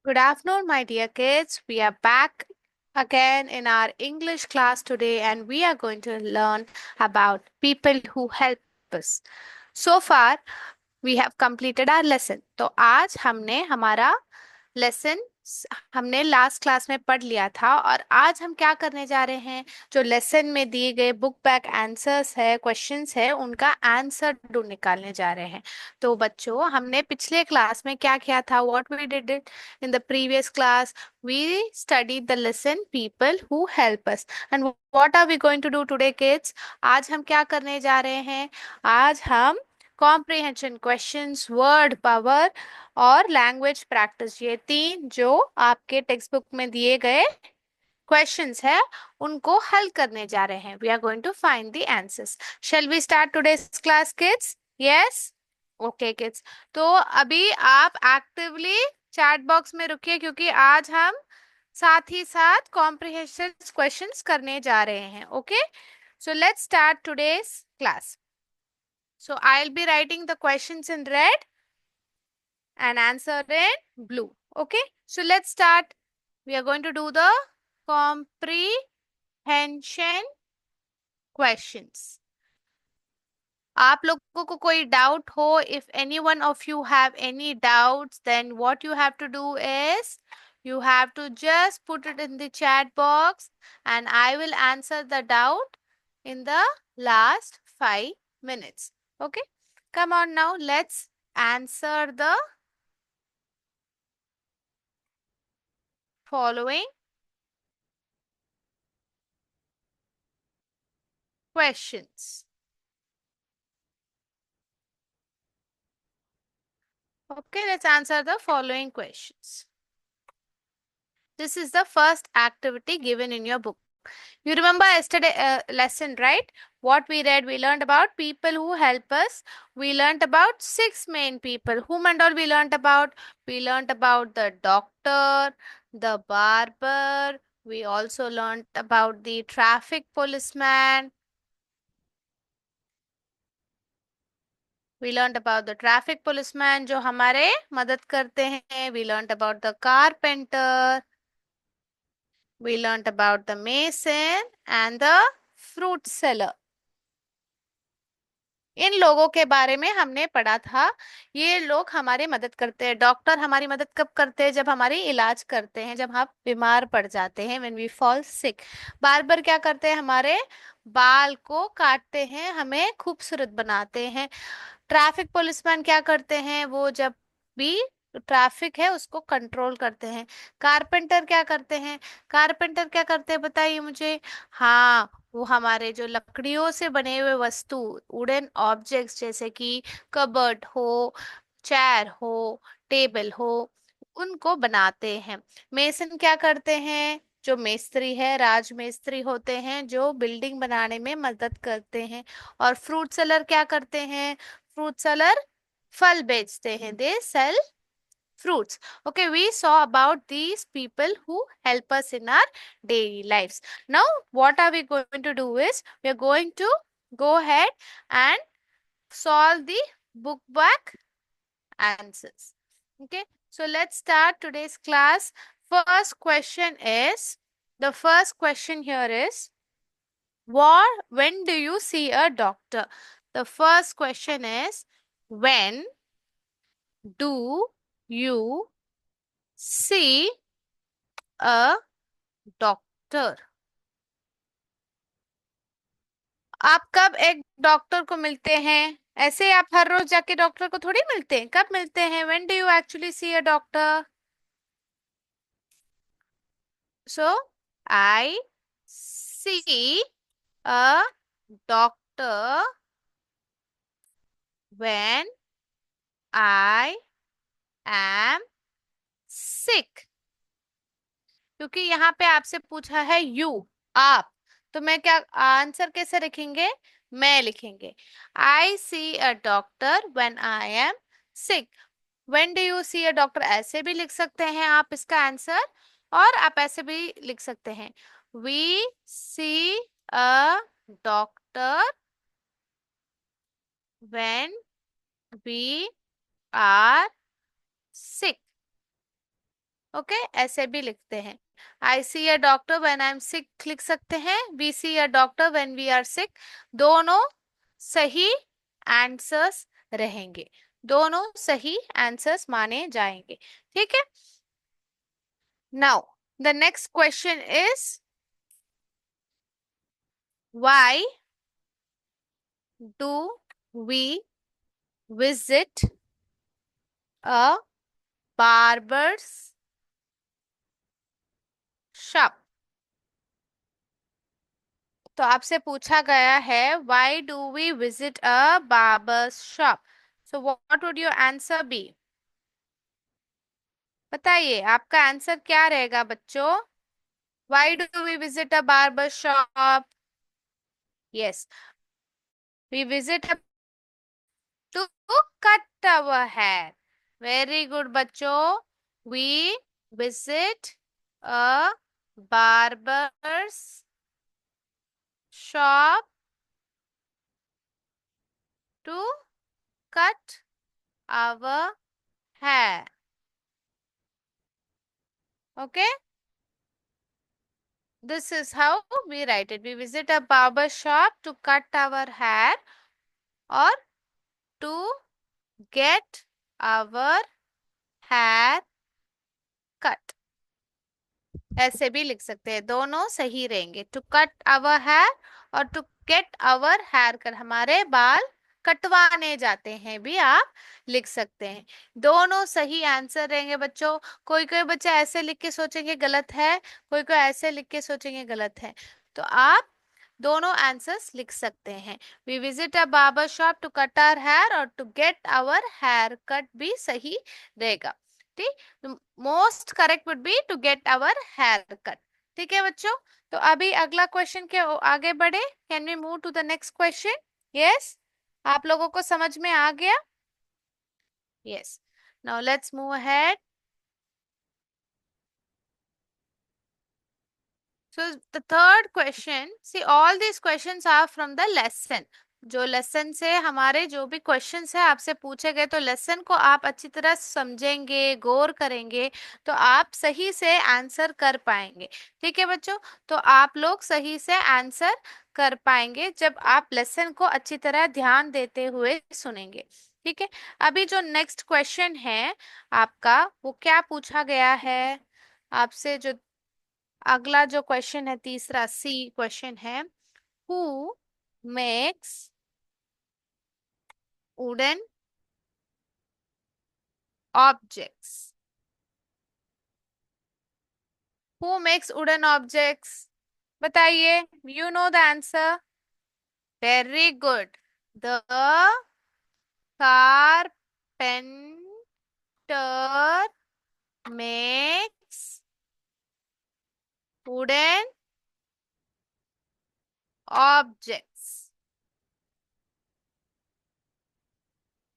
Good afternoon, my dear kids. We are back again in our English class today, and we are going to learn about people who help us. So far, we have completed our lesson. तो आज हमने हमारा lesson हमने last class में पढ़ लिया था और आज हम क्या करने जा रहे हैं। जो लेसन में दिए गए बुक बैक आंसर्स है, क्वेश्चंस है, उनका आंसर ढूंढ निकालने जा रहे हैं। तो बच्चों, हमने पिछले क्लास में क्या किया था? What we did it in the previous class? We studied the lesson people who help us. And what are we going to do today kids? आज हम क्या करने जा रहे हैं? आज हम कॉम्प्रिहेंशन क्वेश्चंस, वर्ड पावर और लैंग्वेज प्रैक्टिस, ये तीन जो आपके टेक्स्ट बुक में दिए गए क्वेश्चंस है, उनको हल करने जा रहे हैं। We are going to find the answers. Shall we start today's class kids? Yes, okay kids. तो अभी आप एक्टिवली चैट बॉक्स में रुकिए, क्योंकि आज हम साथ ही साथ कॉम्प्रिहेंशन क्वेश्चंस करने जा रहे हैं। Okay, so let's start today's class. So I'll be writing the questions in red and answer in blue. Okay, so let's start. We are going to do the comprehension questions. आप लोगों को कोई doubt हो, if any one of you have any doubts, then what you have to do is you have to just put it in the chat box and I will answer the doubt in the last 5 minutes. Okay, come on now, let's answer the following questions. Okay, let's answer the following questions. This is the first activity given in your book. You remember yesterday lesson, right? What we read, we learned about people who help us. We learned about 6 main people. Whom and all we learned about? We learned about the doctor, the barber. We also learned about the traffic policeman. We learned about the traffic policeman जो हमारे मदद करते हैं. We learned about the carpenter. We learned about the mason and the fruit seller. इन लोगों के बारे में हमने पढ़ा था. ये लोग हमारी मदद करते हैं. डॉक्टर हमारी मदद कब करते हैं? जब हमारी इलाज करते हैं, जब हम बीमार पड़ जाते हैं, when we fall sick. Barber क्या करते हैं? हमारे बाल को काटते हैं, हमें खूबसूरत बनाते हैं. ट्रैफिक पुलिसमैन क्या करते हैं? वो जब भी ट्रैफिक है उसको कंट्रोल करते हैं. कारपेंटर क्या करते हैं? कारपेंटर क्या करते हैं बताइए मुझे. हाँ, वो हमारे जो लकड़ियों से बने हुए वस्तु, वुडन ऑब्जेक्ट्स, जैसे कि कबर्ड हो, चेयर हो, टेबल हो, उनको बनाते हैं. मेसन क्या करते हैं? जो मेस्त्री है, राज मेस्त्री होते हैं, जो बिल्डिंग बनाने में मदद करते हैं. और फ्रूट सेलर क्या करते हैं? फ्रूट सेलर फल बेचते हैं. They sell fruits. Okay, we saw about these people who help us in our daily lives. Now, what are we going to do is we are going to go ahead and solve the book back answers. Okay, so let's start today's class. The first question here is, when do you see a doctor? The first question is, when do you see a doctor? आप कब एक doctor को मिलते हैं? ऐसे आप हर रोज जाके doctor को थोड़ी मिलते हैं. कब मिलते हैं? When do you actually see a doctor? So I see a doctor when I am sick. क्योंकि यहाँ पे आपसे पूछा है यू, आप, तो मैं क्या आंसर कैसे लिखेंगे? मैं लिखेंगे. I see a doctor when I am sick. When do you see a doctor ऐसे भी लिख सकते हैं आप इसका आंसर, और आप ऐसे भी लिख सकते हैं, we see a doctor when we are sick. Okay, ऐसे भी लिखते हैं। I see a doctor when I am sick लिख सकते हैं, we see a doctor when we are sick. दोनों सही आंसर्स रहेंगे, दोनों सही आंसर्स माने जाएंगे। ठीक है। Now the next question is why do we visit a barber's shop. तो आपसे पूछा गया है why do we visit a barber's shop, so what would your answer be? बताइए आपका आंसर क्या रहेगा बच्चों? Why do we visit a barber shop? Yes, we visit to cut our hair. Very good बच्चों, we visit a barber's shop to cut our hair. Okay, this is how we write it. We visit a barber shop to cut our hair or to get our hair cut. ऐसे भी लिख सकते हैं, दोनों सही रहेंगे। To cut our hair और to get our hair cut, हमारे बाल कटवाने जाते हैं भी आप लिख सकते हैं। दोनों सही आंसर रहेंगे बच्चों। कोई कोई बच्चा ऐसे लिख के सोचेंगे गलत है, कोई कोई ऐसे लिख के सोचेंगे गलत है, तो आप दोनों आंसर्स लिख सकते हैं। We visit a barber shop to cut our hair और to get our hair cut भी सही रहेगा। ठीक, most correct would be to get our hair cut. ठीक है बच्चों, तो अभी अगला क्वेश्चन के आगे बढ़े। Can we move to the next question? Yes, आप लोगों को समझ में आ गया? Yes, now let's move ahead. So the third question, see all these questions are from the lesson. जो लेसन से हमारे जो भी क्वेश्चंस है आपसे पूछे गए, तो लेसन को आप अच्छी तरह समझेंगे, गौर करेंगे, तो आप सही से आंसर कर पाएंगे। ठीक है बच्चों, तो आप लोग सही से आंसर कर पाएंगे जब आप लेसन को अच्छी तरह ध्यान देते हुए सुनेंगे। ठीक है, अभी जो नेक्स्ट क्वेश्चन है आपका, वो क्या पूछा गया है आपसे? जो अगला जो क्वेश्चन है, तीसरा सी क्वेश्चन है, who makes wooden objects? Who makes wooden objects? बताइए, you know the answer. Very good, the carpenter makes wooden objects.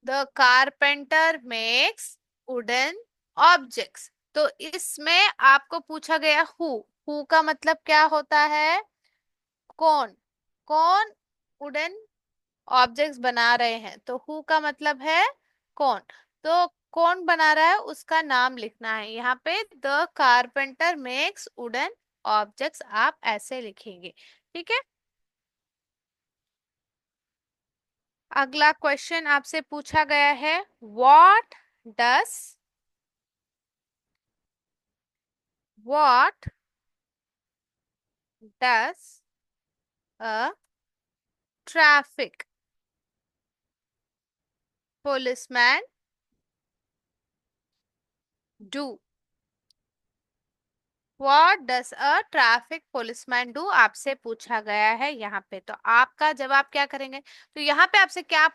The carpenter makes wooden objects. तो इसमें आपको पूछा गया हु का मतलब क्या होता है? कौन, कौन वुडन ऑब्जेक्ट्स बना रहे हैं, तो हु का मतलब है कौन। तो कौन बना रहा है उसका नाम लिखना है यहाँ पे। The carpenter makes wooden objects, आप ऐसे लिखेंगे। ठीक है, अगला क्वेश्चन आपसे पूछा गया है, does what does a traffic policeman do? What does a traffic policeman do आपसे पूछा गया है यहाँ पे, तो आपका जवाब क्या करेंगे? तो यहाँ पे आपसे क्या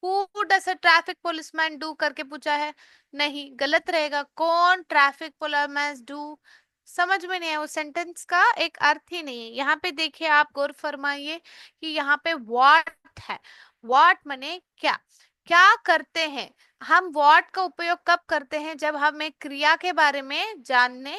who does a traffic policeman do करके पूछा है, नहीं, गलत रहेगा। कौन ट्रैफिक पुलिसमैन डू, समझ में नहीं है, वो सेंटेंस का एक अर्थ ही नहीं है। यहाँ पे देखिए, आप गौर फरमाइए कि यहाँ पे व्हाट है। व्हाट माने क्या, क्या करते हैं हम। व्हाट का उपयोग कब करते हैं? जब हम एक क्रिया के बारे में जानने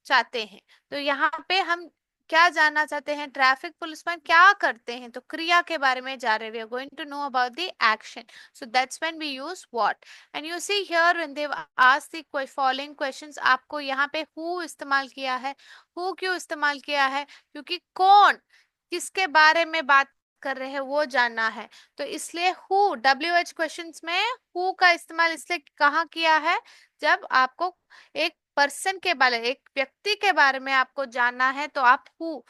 चाहते हैं। तो यहाँ पे हम क्या जानना चाहते हैं? ट्रैफिक पुलिसमैन क्या करते हैं? तो क्रिया के बारे में जा रहे हैं। We are going to know about the action, so that's when we use what. And you see here when they ask the following questions, आपको यहाँ पे हु इस्तेमाल किया है। हु क्यों इस्तेमाल किया है? क्योंकि कौन किसके बारे में बात कर रहे हैं वो जानना है, तो इसलिए हु, WH क्वेश्चंस में हु का इस्तेमाल इसलिए कहाँ किया है? जब आपको एक पर्सन के बारे, एक व्यक्ति के बारे में आपको जानना है तो आप हु,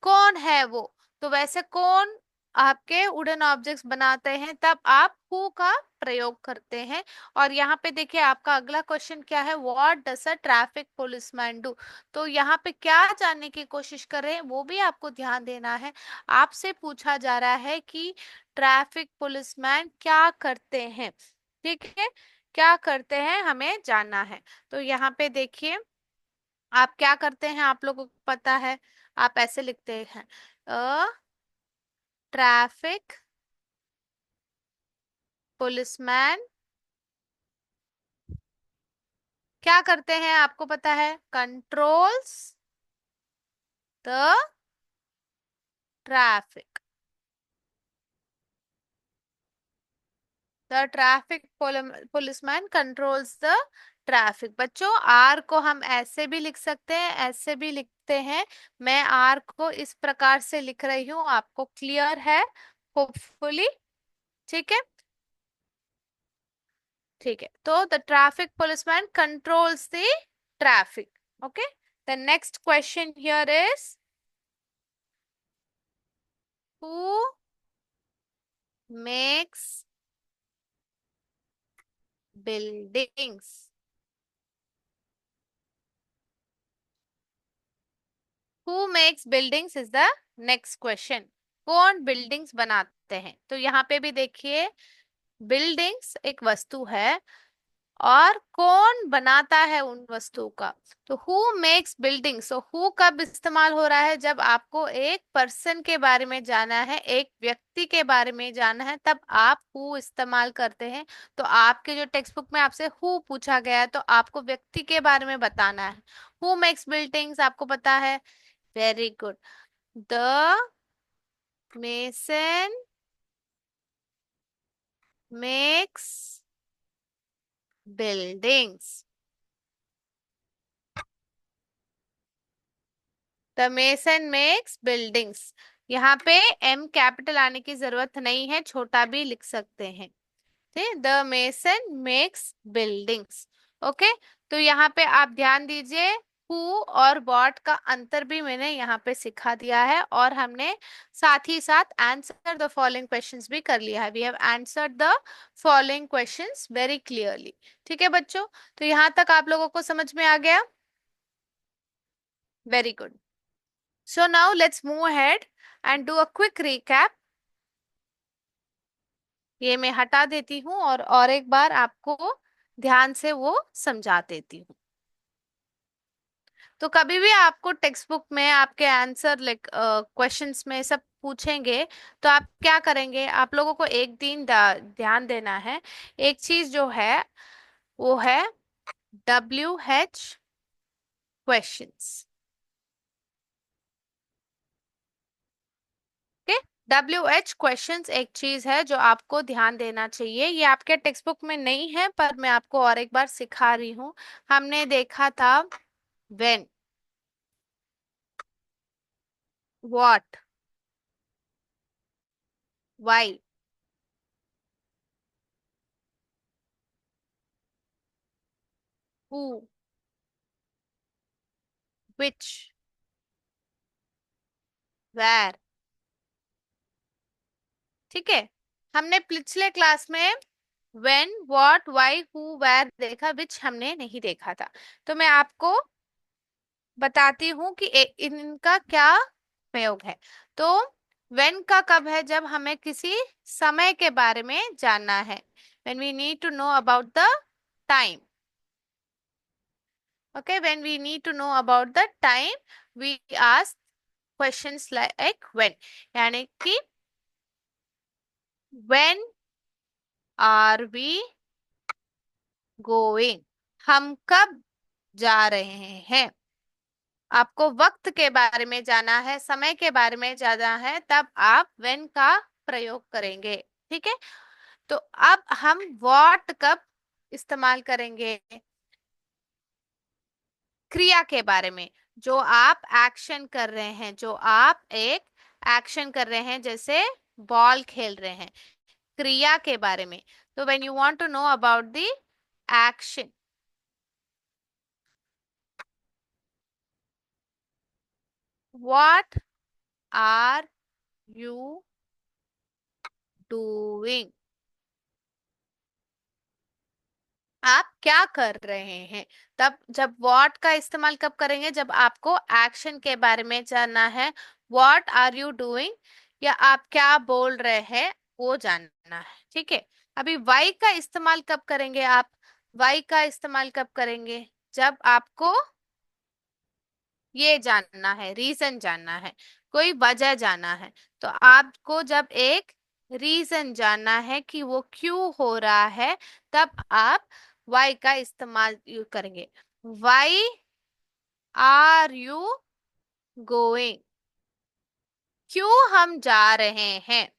कौन है वो। तो वैसे कौन आपके वुडन ऑब्जेक्ट्स बनाते हैं तब आप हु का प्रयोग करते हैं। और यहाँ पे देखिए आपका अगला क्वेश्चन क्या है? What does a traffic policeman do. तो यहाँ पे क्या जानने की कोशिश कर रहे हैं वो भी आपको ध्यान देना है। आपसे पूछा जा रहा है कि ट्रैफिक पुलिसमैन क्या करते हैं, ठीक है, क्या करते हैं हमें जानना है। तो यहाँ पे देखिए आप क्या करते हैं, आप लोगों को पता है, आप ऐसे लिखते हैं अ ट्रैफिक पुलिसमैन क्या करते हैं, आपको पता है, controls the traffic. The traffic policeman controls the traffic. बच्चों आर को हम ऐसे भी लिख सकते हैं, ऐसे भी लिखते हैं। मैं आर को इस प्रकार से लिख रही हूँ, आपको क्लियर है होपफुली, ठीक है। ठीक है, तो the traffic policeman controls the traffic. Okay, the next question here is who makes buildings. Who makes buildings is the next question. कौन बिल्डिंग्स बनाते हैं? तो यहाँ पे भी देखिए बिल्डिंग्स एक वस्तु है और कौन बनाता है उन वस्तुओं का। तो हु मेक्स बिल्डिंग्स, तो हु कब इस्तेमाल हो रहा है? जब आपको एक पर्सन के बारे में जाना है, एक व्यक्ति के बारे में जाना है, तब आप हु इस्तेमाल करते हैं। तो आपके जो टेक्स्ट बुक में आपसे हु पूछा गया है तो आपको व्यक्ति के बारे में बताना है। हु मेक्स बिल्डिंग्स आपको पता है, very good. The mason makes buildings. The mason makes buildings. यहाँ पे एम कैपिटल आने की जरूरत नहीं है, छोटा भी लिख सकते हैं। ठीक, the mason makes buildings. Okay, तो यहाँ पे आप ध्यान दीजिए हु और व्हाट का अंतर भी मैंने यहाँ पे सिखा दिया है, और हमने साथ ही साथ आंसर द फॉलोइंग क्वेश्चंस भी कर लिया है। We have answered the following questions very clearly. ठीक है बच्चों, तो यहाँ तक आप लोगों को समझ में आ गया? Very good. So now let's move ahead and do a quick recap. ये मैं हटा देती हूँ और एक बार आपको ध्यान से वो समझा देती हूँ। तो कभी भी आपको टेक्स्ट बुक में आपके आंसर लाइक क्वेश्चंस में सब पूछेंगे तो आप क्या करेंगे? आप लोगों को एक दिन ध्यान देना है। एक चीज जो है वो है WH questions. Okay, WH questions एक चीज है जो आपको ध्यान देना चाहिए। ये आपके टेक्स्ट बुक में नहीं है पर मैं आपको और एक बार सिखा रही हूँ। हमने देखा था when, what, why, who, which, where। ठीक है, हमने पिछले क्लास में when, what, why, who, where देखा, which हमने नहीं देखा था। तो मैं आपको बताती हूँ कि इनका क्या प्रयोग है। तो when का कब है? जब हमें किसी समय के बारे में जानना है, when we need to know about the time। okay, when we need to know about the time we ask questions like when। यानी कि when are we going, हम कब जा रहे हैं। आपको वक्त के बारे में जाना है, समय के बारे में जाना है, तब आप when का प्रयोग करेंगे। ठीक है। तो अब हम what कब इस्तेमाल करेंगे? क्रिया के बारे में, जो आप एक्शन कर रहे हैं, जो आप एक एक्शन कर रहे हैं, जैसे बॉल खेल रहे हैं, क्रिया के बारे में। तो when you want to know about the action, what are you doing, आप क्या कर रहे हैं। तब जब व्हाट का इस्तेमाल कब करेंगे? जब आपको एक्शन के बारे में जानना है, व्हाट आर यू डूइंग, या आप क्या बोल रहे हैं वो जानना है। ठीक है। अभी वाई का इस्तेमाल कब करेंगे आप? वाई का इस्तेमाल कब करेंगे? जब आपको ये जानना है, रीजन जानना है, कोई वजह जानना है। तो आपको जब एक रीजन जानना है कि वो क्यों हो रहा है, तब आप वाई का इस्तेमाल करेंगे। वाई आर यू गोइंग, क्यों हम जा रहे हैं।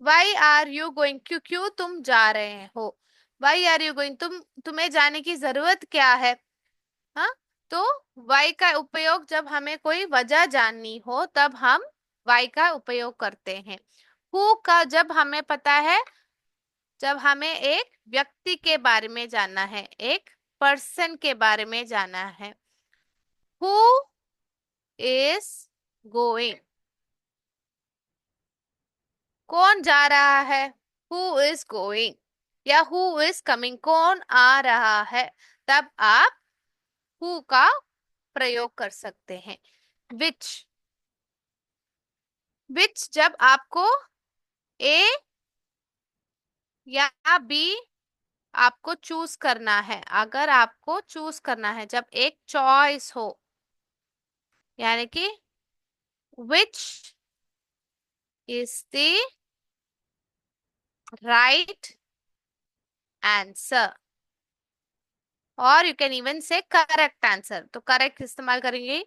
वाई आर यू गोइंग, क्यों क्यों तुम जा रहे हो। वाई आर यू गोइंग, तुम्हें जाने की जरूरत क्या है। हाँ। तो वाई का उपयोग जब हमें कोई वजह जाननी हो, तब हम वाई का उपयोग करते हैं। हु का जब हमें पता है, जब हमें एक व्यक्ति के बारे में जानना है, एक पर्सन के बारे में जानना है। हु इज गोइंग, कौन जा रहा है। हु इज गोइंग, या हु इज कमिंग, कौन आ रहा है। तब आप हु का प्रयोग कर सकते हैं। विच, विच जब आपको ए या बी आपको चूज करना है, अगर आपको चूज करना है, जब एक चॉइस हो, यानी कि which is the right answer, और you can even say correct answer. तो करेक्ट इस्तेमाल करेंगे,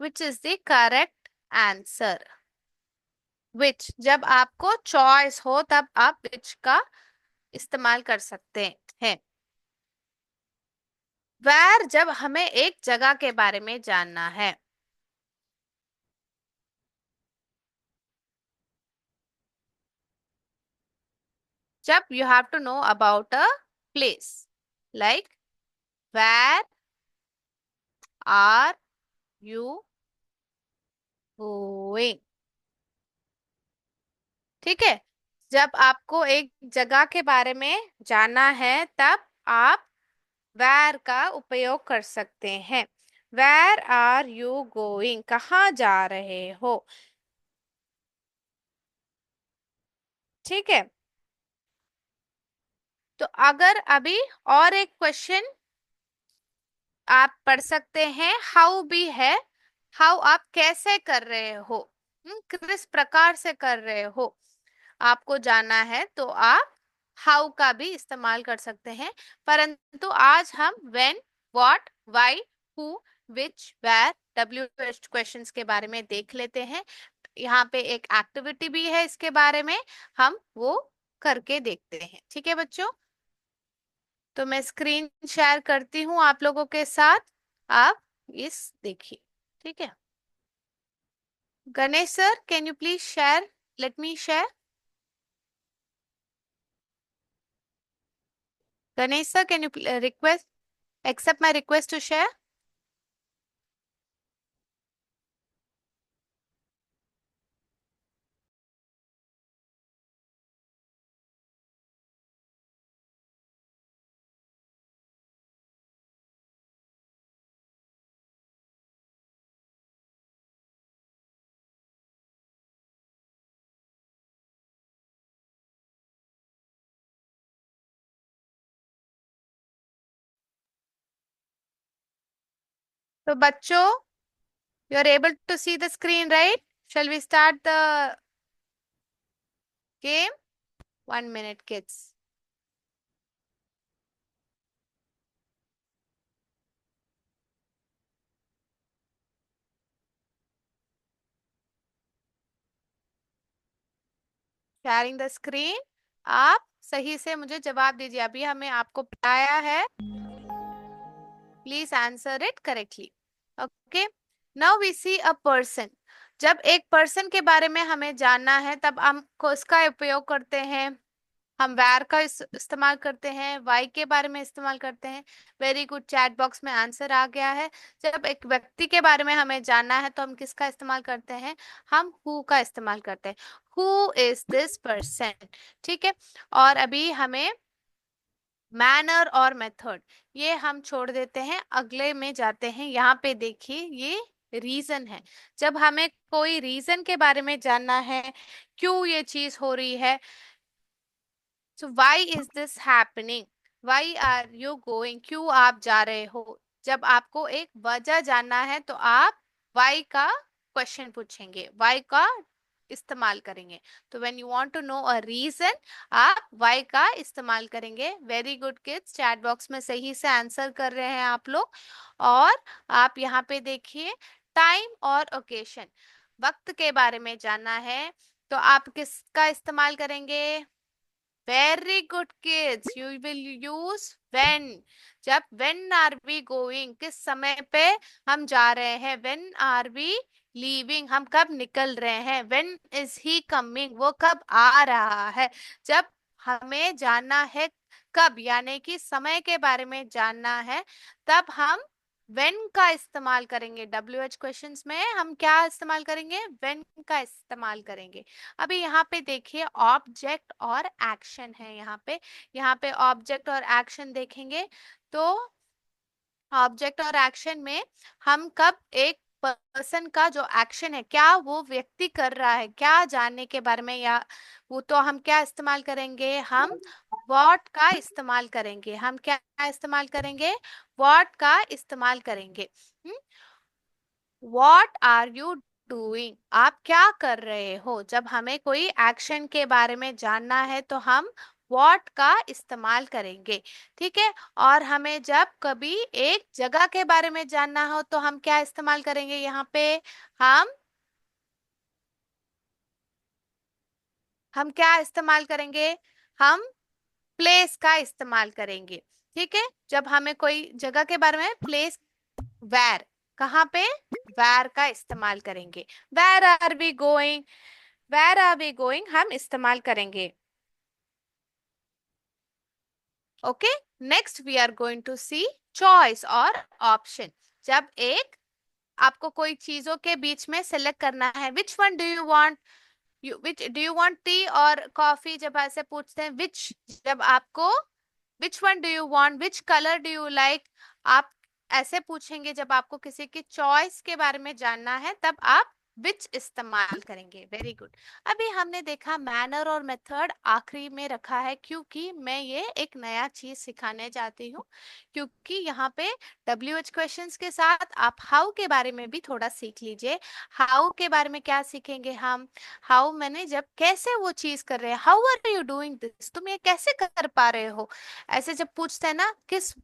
which is the correct answer. Which जब आपको चॉइस हो, तब आप विच का इस्तेमाल कर सकते हैं। वेर जब हमें एक जगह के बारे में जानना है। जब you have to know about a place, like where are you going. ठीक है। जब आपको एक जगह के बारे में जानना है, तब आप वेर का उपयोग कर सकते हैं। वेर आर यू गोइंग, कहाँ जा रहे हो। ठीक है। तो अगर अभी और एक क्वेश्चन आप पढ़ सकते हैं, हाउ भी है। हाउ आप कैसे कर रहे हो, किस प्रकार से कर रहे हो, आपको जानना है, तो आप हाउ का भी इस्तेमाल कर सकते हैं। परंतु आज हम when, what, why, who, which, where, W questions के बारे में देख लेते हैं। यहाँ पे एक एक्टिविटी भी है इसके बारे में, हम वो करके देखते हैं। ठीक है बच्चों। तो मैं स्क्रीन शेयर करती हूँ आप लोगों के साथ, आप इस देखिए। ठीक है। Ganesh sir, can you please share, let me share. Ganesh sir, can you request accept my request to share? तो बच्चों, you are able to see the screen, right? Shall we start the game? 1 minute, kids. Sharing the screen. आप सही से मुझे जवाब दीजिए, अभी हमें आपको बताया है, please answer it correctly. Okay, now we see a person. जब एक पर्सन के बारे में हमें जानना है तब हम उसका उपयोग करते हैं, हम where का इस्तेमाल करते हैं, why के बारे में इस्तेमाल करते हैं। वेरी गुड, चैट बॉक्स में आंसर आ गया है। जब एक व्यक्ति के बारे में हमें जानना है तो हम किसका इस्तेमाल करते हैं, हम who का इस्तेमाल करते हैं, who is this person। ठीक है, और अभी हमें मैनर और मेथड ये हम छोड़ देते हैं, अगले में जाते हैं। यहाँ पे देखिए ये रीजन है। जब हमें कोई रीजन के बारे में जानना है, क्यों ये चीज हो रही है, so why is this happening, why are you going, क्यों आप जा रहे हो। जब आपको एक वजह जानना है तो आप वाई का क्वेश्चन पूछेंगे, वाई का इस्तेमाल करेंगे। तो when you want to know a reason, आप वाई का इस्तेमाल करेंगे। Very good kids, chat box में सही से आंसर कर रहे हैं आप लोग। और आप यहाँ पे देखिए, टाइम और ओकेशन, वक्त के बारे में जानना है तो आप किसका इस्तेमाल करेंगे, very good kids, you will use when. जब व्हेन आर वी गोइंग, किस समय पे हम जा रहे हैं, व्हेन आर वी लीविंग, हम कब निकल रहे हैं, व्हेन इज ही कमिंग, वो कब आ रहा है। जब हमें जानना है कब, यानी कि समय के बारे में जानना है, तब हम व्हेन का इस्तेमाल करेंगे। WH क्वेश्चंस में हम क्या इस्तेमाल करेंगे, व्हेन का इस्तेमाल करेंगे। अभी यहाँ पे देखिए ऑब्जेक्ट और एक्शन है। यहाँ पे ऑब्जेक्ट और एक्शन देखेंगे तो ऑब्जेक्ट और एक्शन में हम कब एक पर्सन का जो एक्शन है, क्या वो व्यक्ति कर रहा है, क्या जानने के बारे में, या वो तो हम क्या इस्तेमाल करेंगे, हम व्हाट का इस्तेमाल करेंगे। हम क्या इस्तेमाल करेंगे, व्हाट का इस्तेमाल करेंगे। वॉट आर यू डूइंग, आप क्या कर रहे हो। जब हमें कोई एक्शन के बारे में जानना है तो हम वॉट का इस्तेमाल करेंगे। ठीक है, और हमें जब कभी एक जगह के बारे में जानना हो तो हम क्या इस्तेमाल करेंगे, यहाँ पे हम हम क्या इस्तेमाल करेंगे, हम प्लेस का इस्तेमाल करेंगे। ठीक है, जब हमें कोई जगह के बारे में, प्लेस, वेर, कहाँ पे, वेर का इस्तेमाल करेंगे। Where are we going, where are we going हम इस्तेमाल करेंगे। Okay, next we are going to see choice और ऑप्शन। जब एक आपको कोई चीजों के बीच में सिलेक्ट करना है, which one do you want, which do you want, T और कॉफी, जब ऐसे पूछते हैं विच, जब आपको which one do you want, which colour do you like, आप ऐसे पूछेंगे। जब आपको किसी की चॉइस के बारे में जानना है तब आप विच इस्तेमाल करेंगे। Very good. अभी हमने देखा मैनर और मेथड आखिरी में रखा है, क्योंकि मैं ये एक नया चीज सिखाने जाती हूँ। क्योंकि यहाँ पे WH क्वेश्चंस के साथ आप हाउ के बारे में भी थोड़ा सीख लीजिए। हाउ के बारे में क्या सीखेंगे हम, हाउ मैंने जब कैसे वो चीज कर रहे हैं, how are you doing this, तुम ये कैसे कर पा रहे हो, ऐसे जब पूछते हैं ना किस,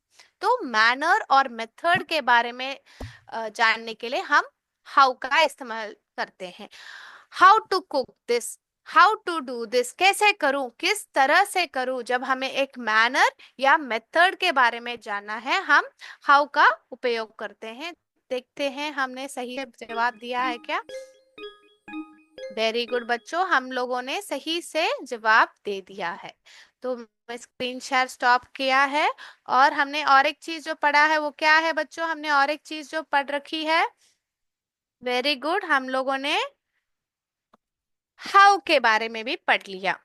तो मैनर और मेथड के बारे में जानने के लिए हम हाउ का इस्तेमाल करते हैं। How to cook this, how to do this, कैसे करूं, किस तरह से करूं। जब हमें एक मैनर या मेथड के बारे में जानना है हम हाउ का उपयोग करते हैं। देखते हैं हमने सही जवाब दिया है क्या। वेरी गुड बच्चों, हम लोगों ने सही से जवाब दे दिया है। तो मैं स्क्रीन शेयर स्टॉप किया है। और हमने और एक चीज जो पढ़ा है वो क्या है बच्चों, हमने और एक चीज जो पढ़ रखी है, वेरी गुड, हम लोगों ने हाउ के बारे में भी पढ़ लिया।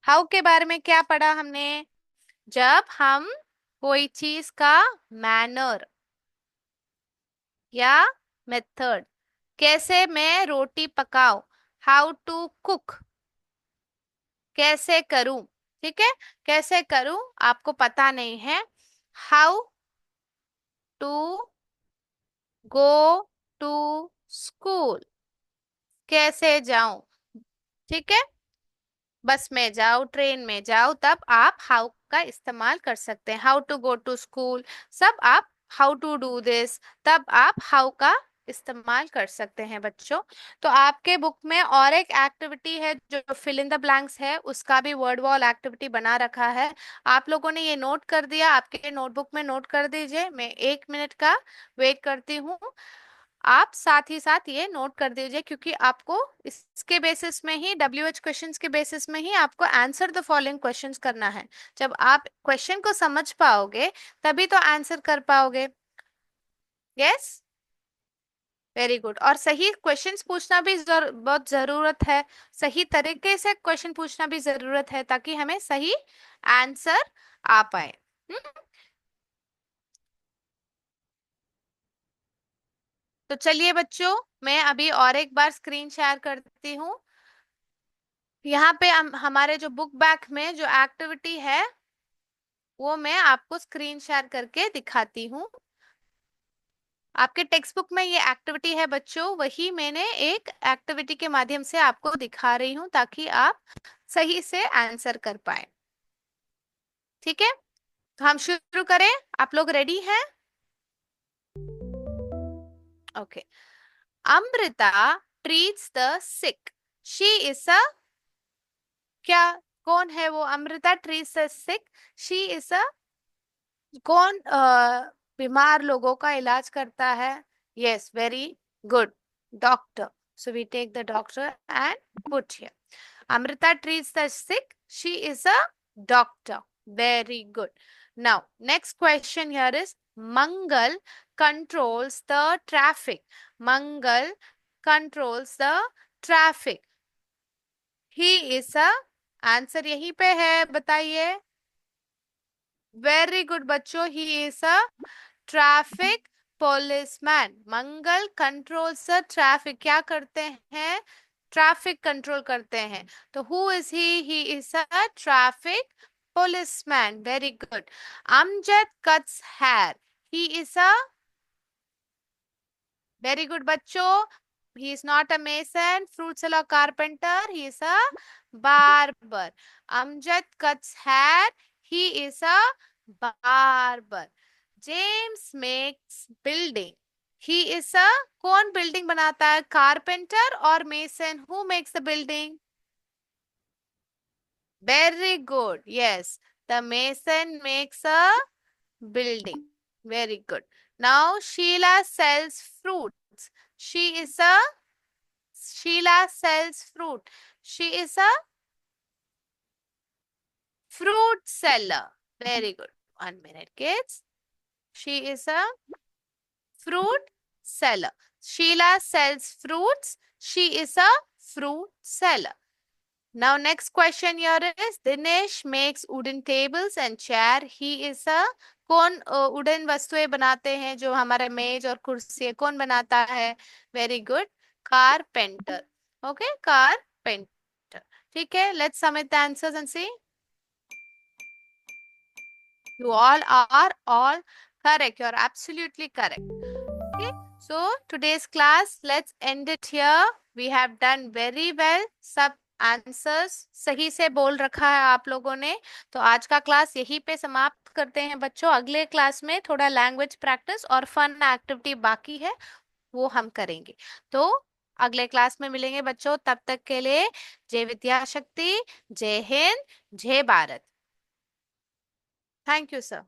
हाउ के बारे में क्या पढ़ा हमने, जब हम कोई चीज का मैनर या मेथड, कैसे मैं रोटी पकाऊं, हाउ टू कुक, कैसे करूं। ठीक है, कैसे करूं आपको पता नहीं है, how to go to school, कैसे जाऊं। ठीक है, बस में जाओ, ट्रेन में जाओ, तब आप हाउ का इस्तेमाल कर सकते हैं। How to go to school, सब आप हाउ टू डू दिस, तब आप हाउ का इस्तेमाल कर सकते हैं बच्चों। तो आपके बुक में और एक एक्टिविटी है जो फिल इन द ब्लैंक्स है, उसका भी वर्ड वॉल एक्टिविटी बना रखा है। आप लोगों ने ये नोट कर दिया, आपके नोटबुक में नोट कर दीजिए। मैं 1 मिनट का वेट करती हूँ। आप साथ ही साथ ये नोट कर दीजिए, क्योंकि आपको इसके बेसिस में ही, WH क्वेश्चंस के बेसिस में ही आपको आंसर द फॉलोइंग क्वेश्चंस करना है। जब आप क्वेश्चन को समझ पाओगे तभी तो आंसर कर पाओगे। Yes, very good. और सही क्वेश्चंस पूछना भी बहुत जरूरत है। सही तरीके से क्वेश्चन पूछना भी जरूरत है, ताकि हमें सही आंसर आ पाए। हम्म? तो चलिए बच्चों, मैं अभी और एक बार स्क्रीन शेयर करती हूँ। यहाँ पे हमारे जो बुक बैक में जो एक्टिविटी है वो मैं आपको स्क्रीन शेयर करके दिखाती हूँ। आपके टेक्स्ट बुक में ये एक्टिविटी है बच्चों, वही मैंने एक एक्टिविटी के माध्यम से आपको दिखा रही हूँ, ताकि आप सही से आंसर कर पाए। ठीक है, तो हम शुरू करें। आप लोग रेडी हैं? Okay. Amrita treats the sick, she is a, क्या, कौन है वो? Amrita treats the sick, she is a, कौन बीमार लोगों का इलाज करता है? Yes, very good, doctor. So we take the doctor and put here, Amrita treats the sick. She is a doctor. Very good. Now, next question here is Mangal controls the traffic. Mangal controls the traffic. He is a, answer यहीं पे है, बताइए। Very good बच्चों, he is a traffic policeman. Mangal controls the traffic, क्या करते हैं? Traffic control करते हैं। तो who is he is a traffic policeman. Very good. Amjad cuts hair, he is a, very good बच्चों, he is not a mason, fruit seller, carpenter, he is a barber. Amjad cuts hair, he is a barber. James makes building, he is a, कौन building बनाता है? Carpenter और mason? Who makes the building? Very good, yes, the mason makes a building. Very good. Now Sheila sells fruits. She is a, Sheila sells fruit. She is a fruit seller. Very good. 1 minute, kids. She is a fruit seller. Sheila sells fruits. She is a fruit seller. Now next question here is Dinesh makes wooden tables and chair. He is a, कौन wooden वस्तुएं बनाते हैं, जो हमारा मेज और कुर्सी है, कौन बनाता है? Very good, carpenter. Okay, carpenter. ठीक है, let's submit the answers and see. You all are all correct. You are absolutely correct. Okay. So today's class, let's end it here. We have done very well. सब answers सही से बोल रखा है आप लोगों ने। तो आज का क्लास यहीं पे समाप्त करते हैं बच्चों। अगले क्लास में थोड़ा लैंग्वेज प्रैक्टिस और फन एक्टिविटी बाकी है, वो हम करेंगे। तो अगले क्लास में मिलेंगे बच्चों, तब तक के लिए जय विद्या शक्ति, जय हिंद, जय भारत। Thank you sir.